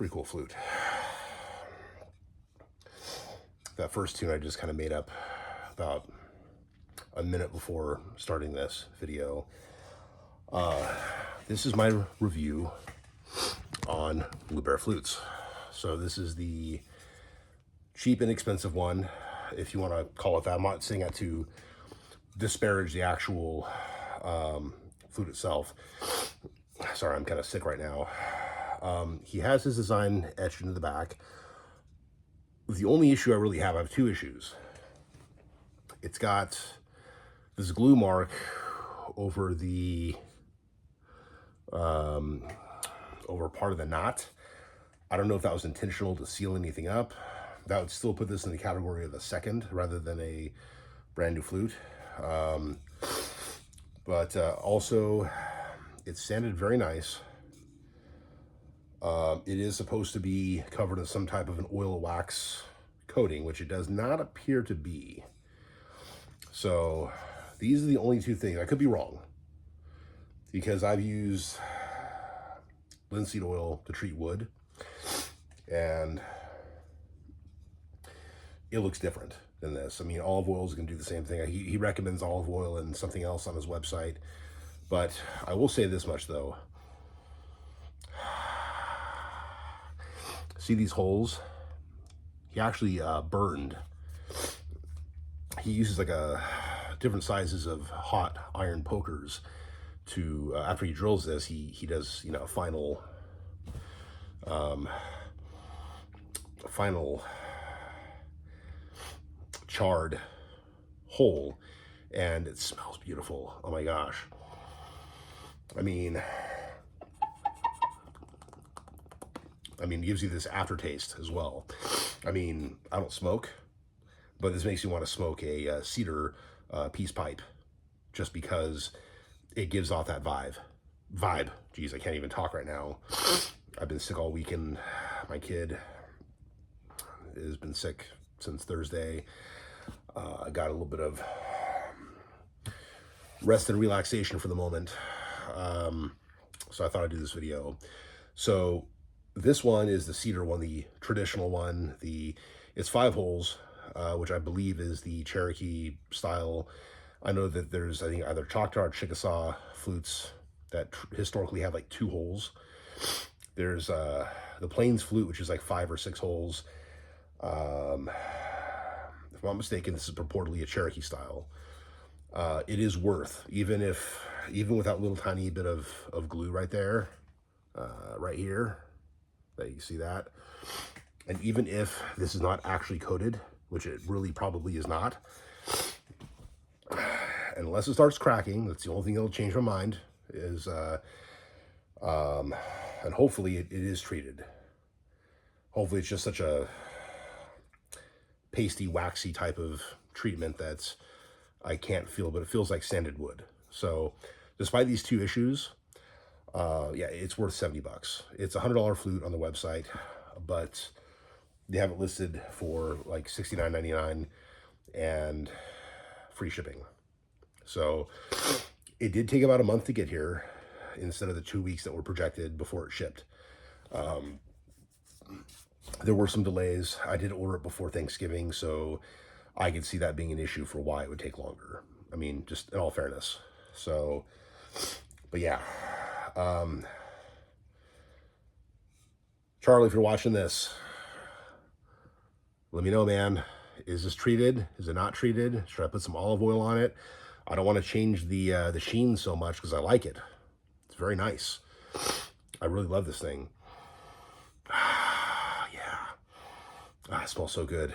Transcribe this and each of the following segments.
Pretty cool flute. That first tune I just kind of made up about a minute before starting this video. This is my review on Blue Bear flutes. So this is the cheap and expensive one, if you want to call it that. I'm not saying that to disparage the actual flute itself. Sorry, I'm kind of sick right now. He has his design etched into the back. The only issue I really have, I have two issues. It's got this glue mark over the over part of the knot. I don't know if that was intentional to seal anything up. That would still put this in the category of a second rather than a brand new flute. But also, it's sanded very nice. It is supposed to be covered in some type of an oil wax coating, which it does not appear to be. So these are the only two things. I could be wrong, because I've used linseed oil to treat wood, and it looks different than this. I mean, olive oil is going to do the same thing. He recommends olive oil and something else on his website. But I will say this much, though. See these holes? He actually burned. He uses like different sizes of hot iron pokers to, after he drills this, he does, you know, final charred hole, and it smells beautiful. Oh my gosh. I mean, it gives you this aftertaste as well. I mean, I don't smoke, but this makes me want to smoke a Cedar peace pipe, just because it gives off that vibe. Geez, I can't even talk right now. I've been sick all weekend. My kid has been sick since Thursday. I got a little bit of rest and relaxation for the moment. So I thought I'd do this video. So this one is the Cedar one, the traditional one. It's 5 holes, which I believe is the Cherokee style. I know that there's, I think, either Choctaw or Chickasaw flutes that historically have like 2 holes. There's the Plains flute, which is like 5 or 6 holes. If I'm not mistaken, this is purportedly a Cherokee style. It is worth, even with that little tiny bit of glue right there, right here, that you see that. And even if this is not actually coated, which it really probably is not, unless it starts cracking, that's the only thing that'll change my mind, is, and hopefully it is treated. Hopefully it's just such a pasty, waxy type of treatment that's, I can't feel, but it feels like sanded wood. So despite these two issues, yeah, it's worth 70 bucks. It's a $100 flute on the website, but they have it listed for like $69.99 and free shipping. So it did take about a month to get here instead of the 2 weeks that were projected before it shipped. There were some delays. I did order it before Thanksgiving, so I could see that being an issue for why it would take longer. I mean, just in all fairness. So, but yeah. Charlie, if you're watching this, let me know, man. Is this treated? Is it not treated? Should I put some olive oil on it? I don't want to change the sheen so much because I like it. It's very nice. I really love this thing. Yeah. It smells so good.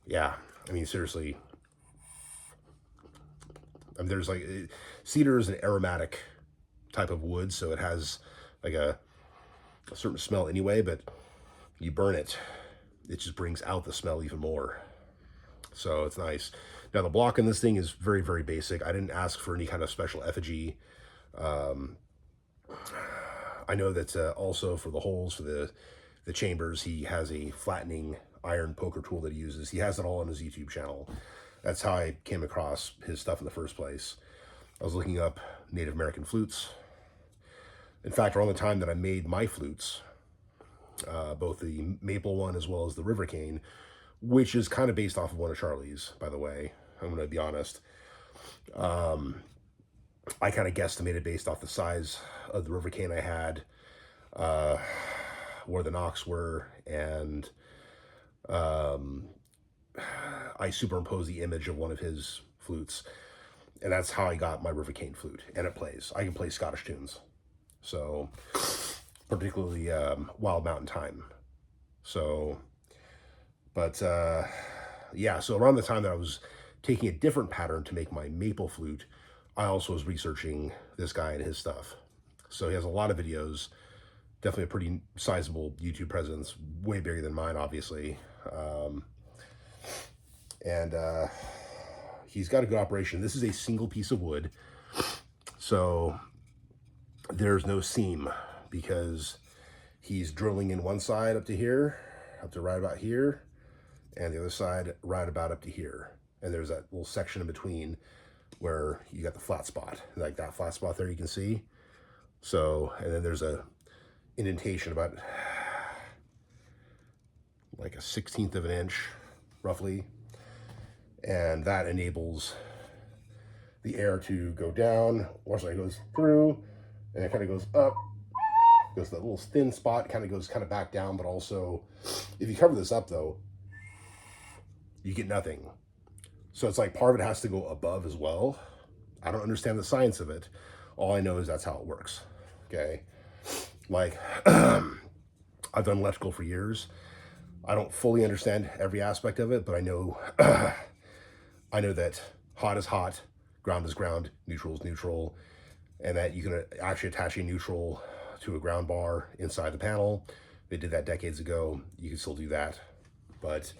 Yeah. I mean, seriously. I mean, there's like, cedar is an aromatic type of wood, so it has like a certain smell anyway, but you burn it, it just brings out the smell even more. So it's nice. Now the block in this thing is very, very basic. I didn't ask for any kind of special effigy. I know that also for the holes, for the chambers, he has a flattening iron poker tool that he uses. He has it all on his YouTube channel. That's how I came across his stuff in the first place. I was looking up Native American flutes. In fact, around the time that I made my flutes, both the maple one as well as the river cane, which is kind of based off of one of Charlie's, by the way. I'm going to be honest. I kind of guesstimated based off the size of the river cane I had, where the knocks were, and I superimposed the image of one of his flutes, and that's how I got my river cane flute, and it plays. I can play Scottish tunes, so particularly Wild Mountain Time. So, but yeah, so around the time that I was taking a different pattern to make my maple flute, I also was researching this guy and his stuff. So he has a lot of videos, definitely a pretty sizable YouTube presence, way bigger than mine, obviously. And he's got a good operation. This is a single piece of wood, so there's no seam because he's drilling in one side up to here, up to right about here, and the other side right about up to here. And there's that little section in between where you got the flat spot, like that flat spot there you can see. So, and then there's a indentation about like a 1/16 of an inch, roughly. And that enables the air to go down, or sorry, it goes through, and it kind of goes up, goes to that little thin spot, kind of back down, but also, if you cover this up though, you get nothing. So it's like part of it has to go above as well. I don't understand the science of it. All I know is that's how it works, okay? Like, I've done electrical for years. I don't fully understand every aspect of it, but I know I know that hot is hot, ground is ground, neutral is neutral, and that you can actually attach a neutral to a ground bar inside the panel. They did that decades ago. You can still do that, but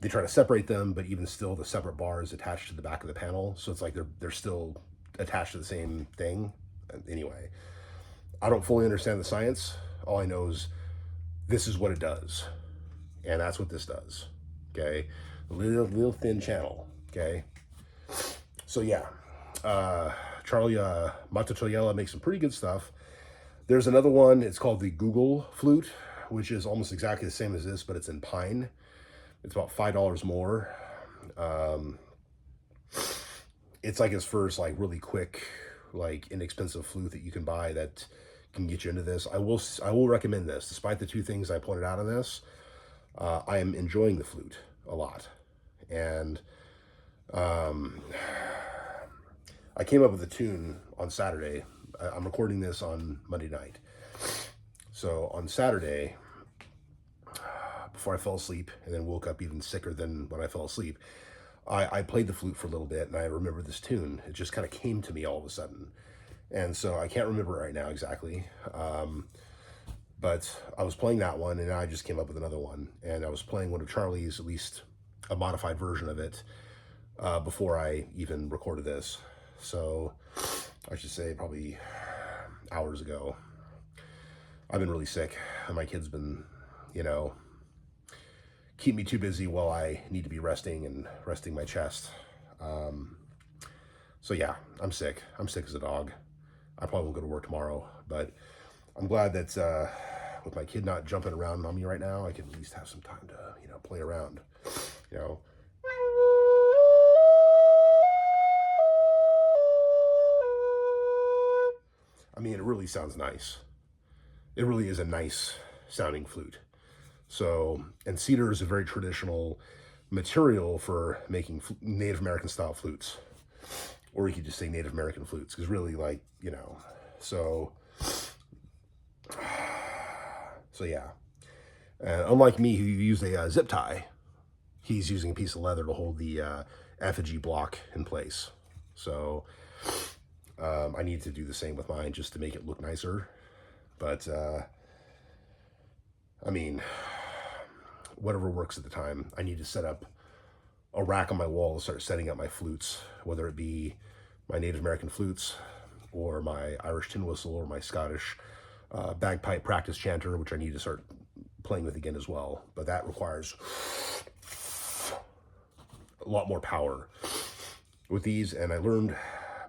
they try to separate them, but even still the separate bar is attached to the back of the panel. So it's like they're still attached to the same thing. Anyway, I don't fully understand the science. All I know is this is what it does. And that's what this does, okay? A little thin channel, okay? So yeah, Charlie Matatoyela makes some pretty good stuff. There's another one, it's called the Google Flute, which is almost exactly the same as this, but it's in pine. It's about $5 more. It's like his first like really quick, like inexpensive flute that you can buy that can get you into this. I will recommend this, despite the two things I pointed out on this. I am enjoying the flute a lot, and I came up with a tune on Saturday. I'm recording this on Monday night, so on Saturday, before I fell asleep and then woke up even sicker than when I fell asleep, I played the flute for a little bit, and I remember this tune. It just kind of came to me all of a sudden, and so I can't remember it right now exactly. But I was playing that one, and I just came up with another one. And I was playing one of Charlie's, at least a modified version of it, before I even recorded this. So I should say probably hours ago. I've been really sick, and my kid's been, you know, keep me too busy while I need to be resting and resting my chest. So yeah, I'm sick. I'm sick as a dog. I probably won't go to work tomorrow, but I'm glad that with my kid not jumping around on me right now, I can at least have some time to, you know, play around, you know. I mean, it really sounds nice. It really is a nice sounding flute. So, and cedar is a very traditional material for making Native American style flutes. Or you could just say Native American flutes, because really, like, you know, so yeah. Unlike me, who used a zip tie, he's using a piece of leather to hold the effigy block in place. So I need to do the same with mine just to make it look nicer. But I mean, whatever works at the time. I need to set up a rack on my wall to start setting up my flutes, whether it be my Native American flutes or my Irish tin whistle or my Scottish bagpipe practice chanter, which I need to start playing with again as well. But that requires a lot more power with these. And I learned,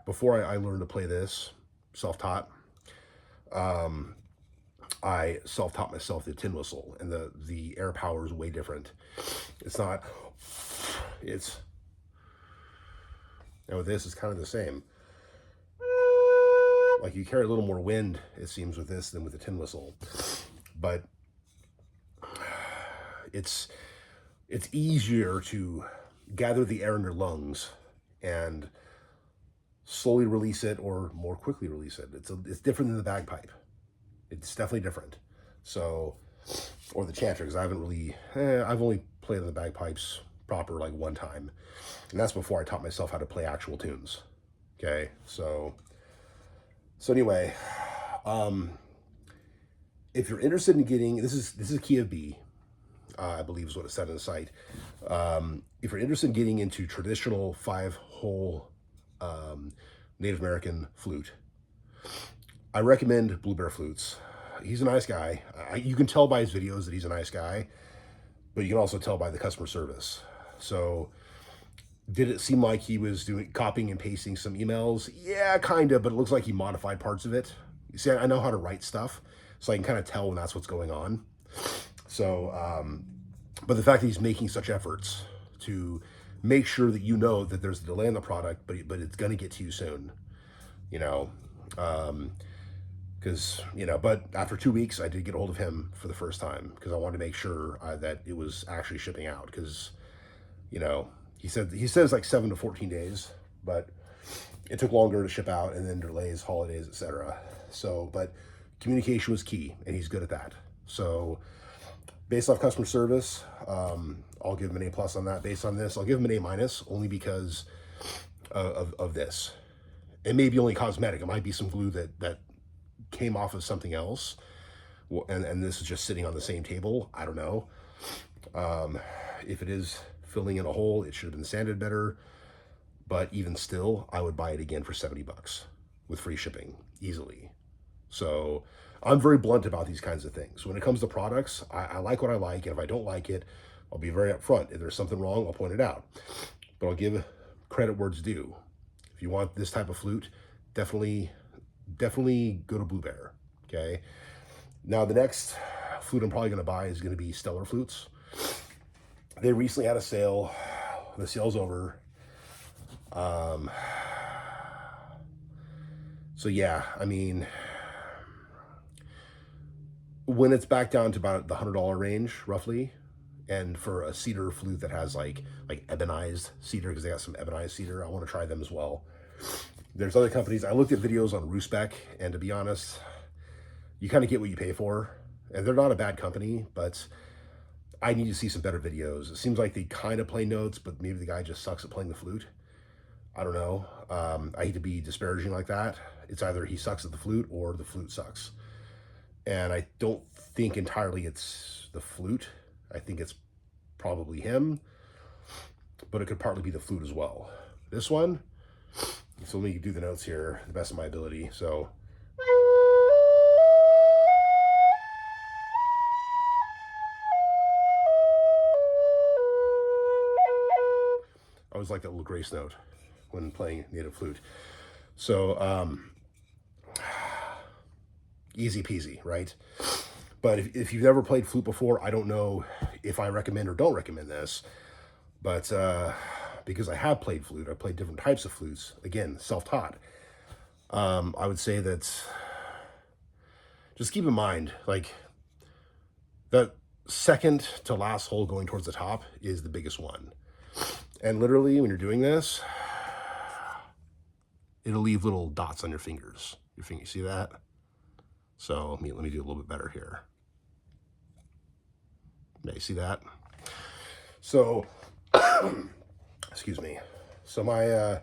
before I learned to play this, self-taught, I self-taught myself the tin whistle, and the air power is way different. It's not, it's, and with this, it's kind of the same. Like you carry a little more wind, it seems, with this than with the tin whistle, but it's easier to gather the air in your lungs and slowly release it or more quickly release it. It's different than the bagpipe. It's definitely different. So, or the chanter, because I haven't really, I've only played on the bagpipes proper like one time, and that's before I taught myself how to play actual tunes. Okay, so anyway, if you're interested in getting, this is key of B, I believe is what it said on the site. If you're interested in getting into traditional 5-hole Native American flute, I recommend Blue Bear Flutes. He's a nice guy. You can tell by his videos that he's a nice guy, but you can also tell by the customer service. So did it seem like he was copying and pasting some emails? Yeah, kind of, but it looks like he modified parts of it. You see, I know how to write stuff, so I can kind of tell when that's what's going on. So, but the fact that he's making such efforts to make sure that you know that there's a delay in the product, but it's going to get to you soon, you know, because, you know, but after 2 weeks, I did get a hold of him for the first time because I wanted to make sure that it was actually shipping out because, you know, he says like 7 to 14 days, but it took longer to ship out, and then delays, holidays, etc. So, but communication was key, and he's good at that. So based off customer service, I'll give him an A+ on that. Based on this, I'll give him an A- only because of this. It may be only cosmetic. It might be some glue that came off of something else, and this is just sitting on the same table. I don't know. If it is filling in a hole, it should have been sanded better. But even still, I would buy it again for $70 with free shipping easily. So I'm very blunt about these kinds of things. When it comes to products, I like what I like, and if I don't like it, I'll be very upfront. If there's something wrong, I'll point it out. But I'll give credit where it's due. If you want this type of flute, definitely go to Blue Bear, okay? Now, the next flute I'm probably going to buy is going to be Stellar Flutes. They recently had a sale. The sale's over. So yeah, I mean, when it's back down to about the $100 range, roughly, and for a cedar flute that has like ebonized cedar, because they got some ebonized cedar, I want to try them as well. There's other companies. I looked at videos on Roosbeck, and to be honest, you kind of get what you pay for, and they're not a bad company, but I need to see some better videos. It seems like they kind of play notes, but maybe the guy just sucks at playing the flute. I don't know. I hate to be disparaging like that. It's either he sucks at the flute or the flute sucks. And I don't think entirely it's the flute. I think it's probably him, but it could partly be the flute as well. This one, so let me do the notes here, the best of my ability. So. I always like that little grace note when playing native flute. So, easy peasy, right? But if you've never played flute before, I don't know if I recommend or don't recommend this. But because I have played flute, I've played different types of flutes. Again, self-taught. I would say that just keep in mind, like, that second to last hole going towards the top is the biggest one. And literally, when you're doing this, it'll leave little dots on your fingers. You see that? So let me do a little bit better here. Yeah, you see that? So, excuse me. So my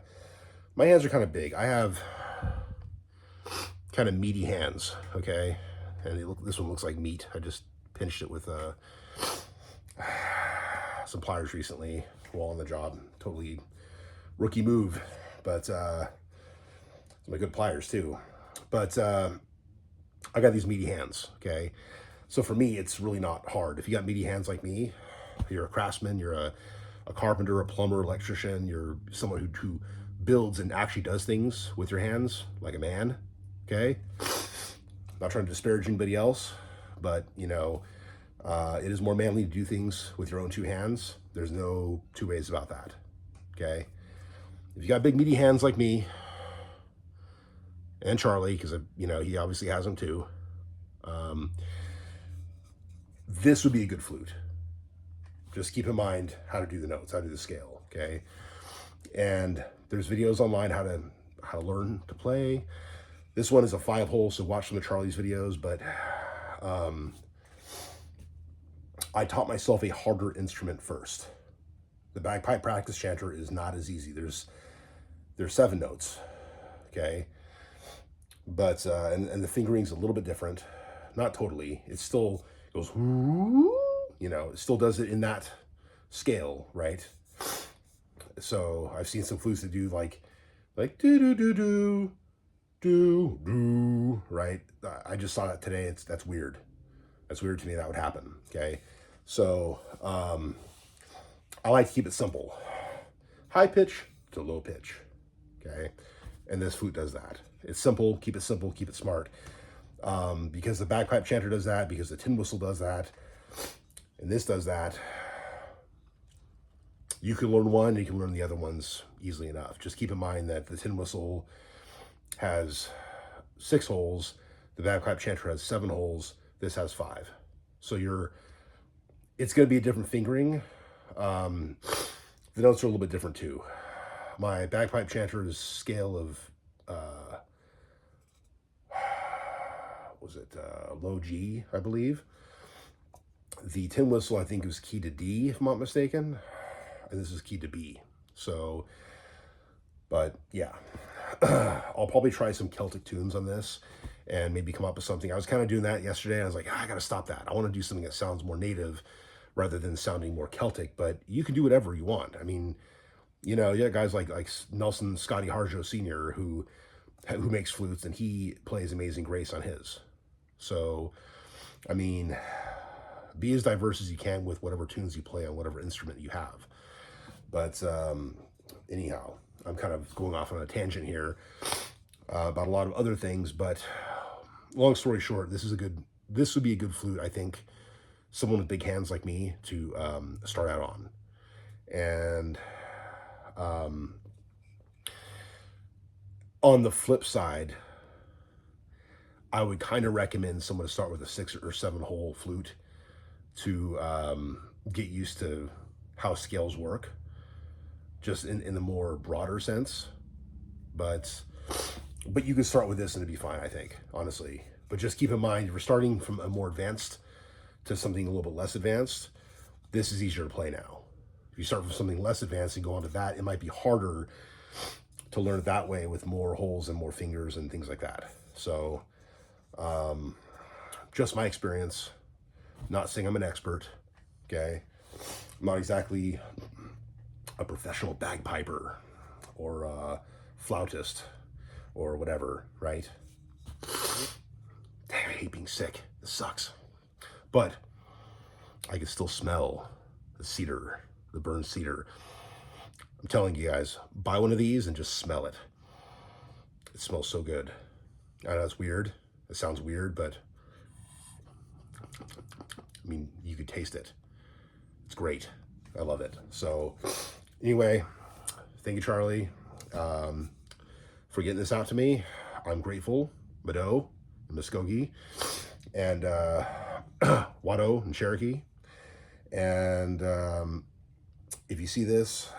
hands are kind of big. I have kind of meaty hands, okay? And this one looks like meat. I just pinched it with some pliers recently while on the job. Totally rookie move, but some good pliers too. But I got these meaty hands, okay? So for me, it's really not hard. If you got meaty hands like me, you're a craftsman, you're a carpenter, a plumber, electrician, you're someone who builds and actually does things with your hands like a man, okay? not trying to disparage anybody else, but it is more manly to do things with your own two hands. There's no two ways about that. Okay. If you got big meaty hands like me and Charlie, because he obviously has them too, this would be a good flute. Just keep in mind how to do the notes, how to do the scale. Okay. And there's videos online how to learn to play. This one is a 5-hole, so watch some of Charlie's videos, but I taught myself a harder instrument first. The bagpipe practice chanter is not as easy. There's 7 notes, okay? But, and the fingering's a little bit different. Not totally. It still goes, it still does it in that scale, right? So I've seen some flutes that do like do, right? I just saw that today. That's weird. That's weird to me that would happen, okay? So I like to keep it simple. High pitch to low pitch, okay? And this flute does that. It's simple, keep it smart. Because the bagpipe chanter does that, because the tin whistle does that, and this does that. You can learn one, you can learn the other ones easily enough. Just keep in mind that the tin whistle has 6 holes, the bagpipe chanter has 7 holes, this has 5. So it's going to be a different fingering. The notes are a little bit different too. My bagpipe chanter's scale of, low G, I believe. The tin whistle, I think, was key to D, if I'm not mistaken. And this is key to B. So, but yeah, I'll probably try some Celtic tunes on this and maybe come up with something. I was kind of doing that yesterday. I was like, I got to stop that. I want to do something that sounds more native rather than sounding more Celtic, but you can do whatever you want. I mean, you got guys like Nelson Scotty Harjo Sr. who makes flutes, and he plays Amazing Grace on his. So, I mean, be as diverse as you can with whatever tunes you play on whatever instrument you have. But anyhow, I'm kind of going off on a tangent here about a lot of other things. But long story short, this would be a good flute, I think, someone with big hands like me to start out on. And on the flip side, I would kind of recommend someone to start with a 6 or 7 hole flute to get used to how scales work, just in the more broader sense. But you can start with this and it'd be fine, I think, honestly. But just keep in mind, if you're starting from a more advanced to something a little bit less advanced, this is easier to play now. If you start from something less advanced and go on to that, it might be harder to learn it that way with more holes and more fingers and things like that. So just my experience, not saying I'm an expert, okay? I'm not exactly a professional bagpiper or a flautist or whatever, right? Damn, I hate being sick. This sucks. But I can still smell the cedar, the burned cedar. I'm telling you guys, buy one of these and just smell it. It smells so good. I know it's weird. It sounds weird, but I mean, you could taste it. It's great. I love it. So anyway, thank you, Charlie, for getting this out to me. I'm grateful. Mado, Muskogee, and Watto and Cherokee. And if you see this,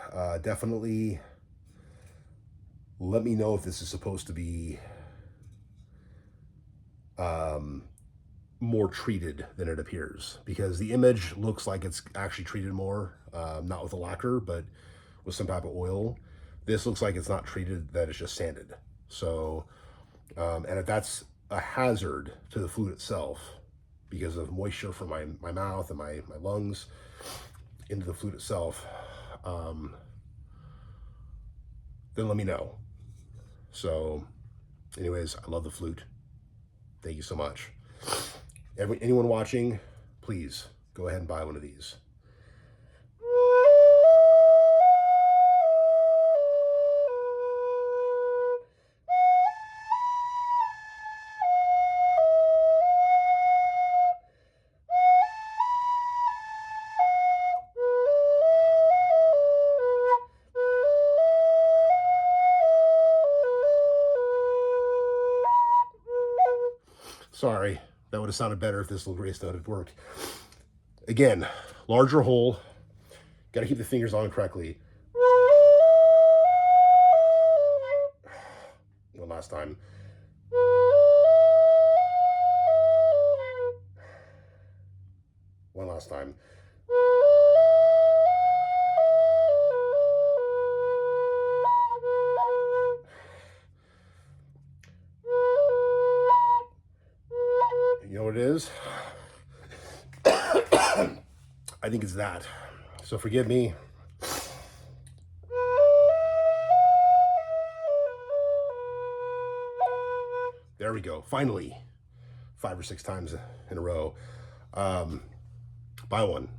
definitely let me know if this is supposed to be more treated than it appears, because the image looks like it's actually treated more, not with a lacquer, but with some type of oil. This looks like it's not treated, that it's just sanded. So, and if that's a hazard to the flute itself, because of moisture from my mouth and my lungs into the flute itself, then let me know. So anyways, I love the flute. Thank you so much. Anyone watching, please go ahead and buy one of these. Sorry, that would have sounded better if this little gray stud had worked. Again, larger hole. Got to keep the fingers on correctly. One last time. One last time. You know what it is? I think it's that. So forgive me. There we go. Finally, 5 or 6 times in a row. Buy one.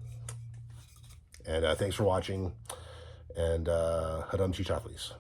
And thanks for watching. And Hadam Chi Chaflis.